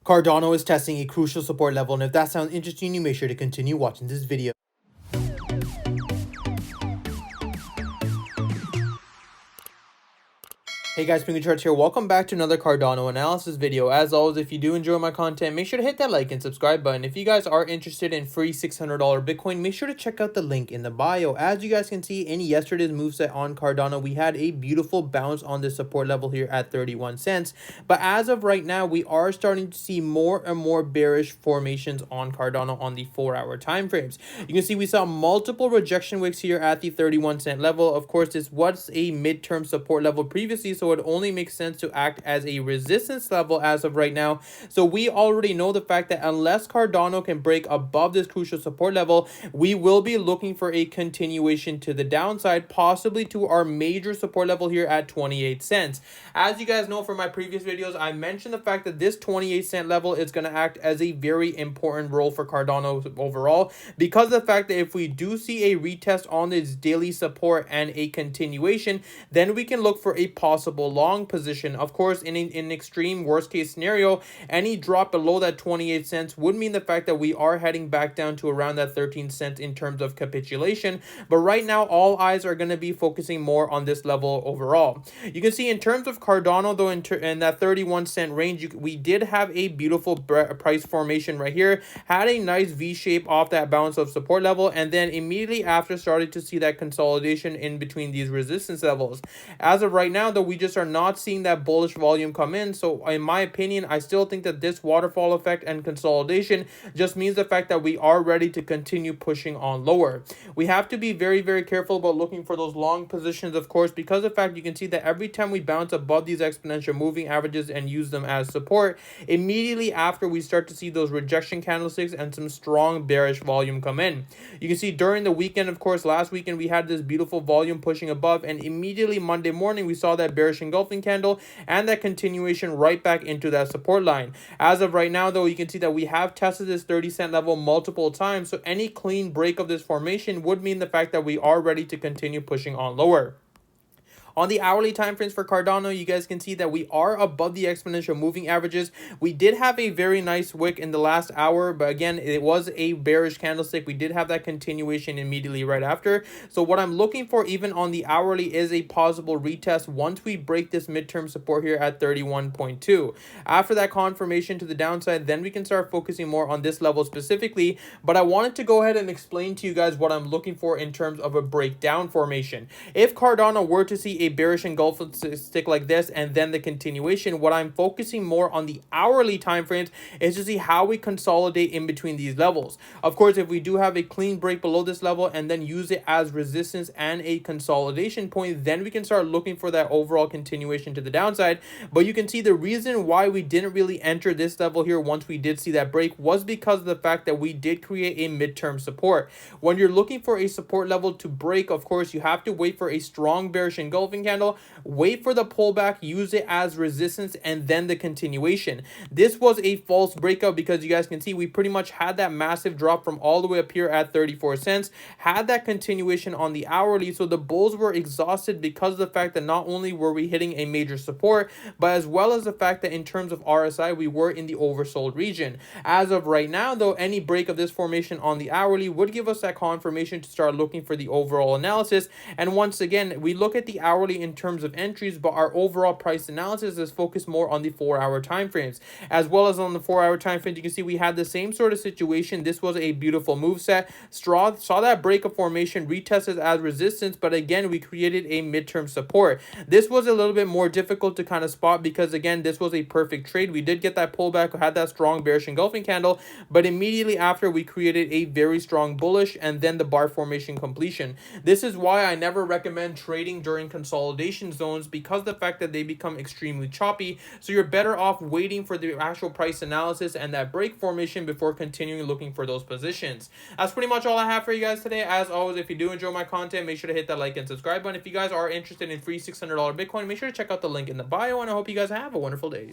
Cardano is testing a crucial support level, and if that sounds interesting, you make sure to continue watching this video. Hey guys, Pingu Charts here. Welcome back to another Cardano analysis video. As always, if you do enjoy my content, make sure to hit that like and subscribe button. If you guys are interested in free $600 Bitcoin, make sure to check out the link in the bio. As you guys can see in yesterday's moveset on Cardano, we had a beautiful bounce on the support level here at 31 cents. But as of right now, we are starting to see more and more bearish formations on Cardano on the 4-hour time frames. You can see we saw multiple rejection wicks here at the 31 cent level. Of course, this was a midterm support level previously, so it only makes sense to act as a resistance level as of right now. So we already know the fact that unless Cardano can break above this crucial support level, we will be looking for a continuation to the downside, possibly to our major support level here at 28 cents. As you guys know from my previous videos, I mentioned the fact that this 28 cent level is going to act as a very important role for Cardano overall, because of the fact that if we do see a retest on this daily support and a continuation, then we can look for a possible long position. Of course, in an extreme worst case scenario, any drop below that 28 cents would mean the fact that we are heading back down to around that 13 cents in terms of capitulation. But right now, all eyes are going to be focusing more on this level overall. You can see in terms of Cardano, though, in that 31 cent range, we did have a beautiful price formation right here, had a nice V shape off that bounce of support level, and then immediately after started to see that consolidation in between these resistance levels. As of right now, though, we just are not seeing that bullish volume come in. So in my opinion, I still think that this waterfall effect and consolidation just means the fact that we are ready to continue pushing on lower. We have to be very, very careful about looking for those long positions, of course, because of the fact you can see that every time we bounce above these exponential moving averages and use them as support, immediately after we start to see those rejection candlesticks and some strong bearish volume come in. You can see during the weekend, of course, last weekend we had this beautiful volume pushing above, and immediately Monday morning we saw that bearish engulfing candle and that continuation right back into that support line. As of right now, though, you can see that we have tested this 30 cent level multiple times, so any clean break of this formation would mean the fact that we are ready to continue pushing on lower. On the hourly time frames for Cardano, you guys can see that we are above the exponential moving averages. We did have a very nice wick in the last hour, but again, it was a bearish candlestick. We did have that continuation immediately right after. So what I'm looking for even on the hourly is a possible retest once we break this midterm support here at 31.2. After that confirmation to the downside, then we can start focusing more on this level specifically. But I wanted to go ahead and explain to you guys what I'm looking for in terms of a breakdown formation. If Cardano were to see a bearish engulfing stick like this and then the continuation, what I'm focusing more on the hourly time frames is to see how we consolidate in between these levels. Of course, if we do have a clean break below this level and then use it as resistance and a consolidation point, then we can start looking for that overall continuation to the downside. But you can see the reason why we didn't really enter this level here once we did see that break was because of the fact that we did create a midterm support. When you're looking for a support level to break, of course, you have to wait for a strong bearish engulfing candle, wait for the pullback, use it as resistance, and then the continuation. This was a false breakout because you guys can see we pretty much had that massive drop from all the way up here at 34 cents, had that continuation on the hourly, so the bulls were exhausted because of the fact that not only were we hitting a major support, but as well as the fact that in terms of RSI, we were in the oversold region. As of right now, though, any break of this formation on the hourly would give us that confirmation to start looking for the overall analysis. And once again, we look at the hourly in terms of entries, but our overall price analysis is focused more on the 4-hour time frames. As well as on the 4-hour time frames, you can see we had the same sort of situation. This was a beautiful move set. Saw that break of formation, retested as resistance, but again, we created a midterm support. This was a little bit more difficult to kind of spot because again, this was a perfect trade. We did get that pullback, had that strong bearish engulfing candle, but immediately after we created a very strong bullish and then the bar formation completion. This is why I never recommend trading during consolidation zones, because of the fact that they become extremely choppy. So you're better off waiting for the actual price analysis and that break formation before continuing looking for those positions. That's pretty much all I have for you guys today. As always, if you do enjoy my content, make sure to hit that like and subscribe button. If you guys are interested in free $600 Bitcoin, make sure to check out the link in the bio, and I hope you guys have a wonderful day.